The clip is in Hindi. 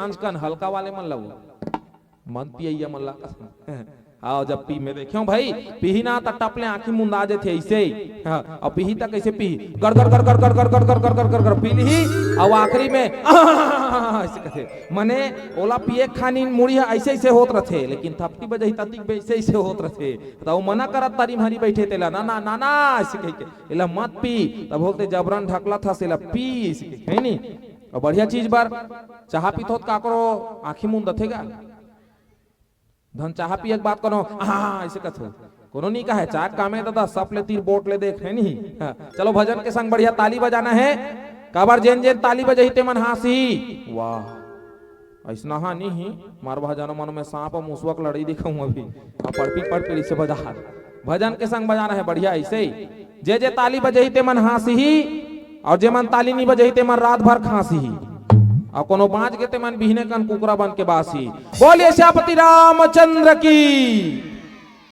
सांझ कन हल्का वाले मन लगो मन पिया मन ला आओ जब पी में देखियो भाई पीही ना त टपले आंखी मुंदा जे थे ऐसे और पीही तक कैसे पी कर कर कर कर कर कर कर कर कर कर कर कर पी ली और आखिरी में ऐसे कहते मने ओला पिए खानी मुड़ी ऐसे ऐसे होत रथे लेकिन थपटी बजही ततिक ऐसे ऐसे होत रथे तो मना करत तारी मारी बैठे तेला ना ना ना ना ऐसे कह के एला मत पी तब बोलते जबरन ढकला था सेला पी ऐसे है नी और बढ़िया चीज बार चाह पीत होत का करो आंखी मुंद दथेगा धन चाह पिए के बात करो हाँ ऐसे कथो कोनो नहीं कहे चाह कामे दादा सब ले तीर बोट ले देख है नहीं चलो भजन के संग बढ़िया ताली बजाना है काबर जेन जेन ताली बजही ते मन हासी वाह ऐसा हाँ नहीं मार भजन मन में सांप और मुसवक लड़ी दिखाऊं अभी पड़पी पड़ पीड़ी से बजा भजन के संग बजाना है बढ़िया ऐसे ही जे ताली बजही ते मन हासी ही और जे मन ताली नहीं बजही ते मन रात भर खांसी ही और कोनो बाँच के ते मन बिहने कन कुकरा बन के बासी बोलिए श्यापति रामचंद्र की।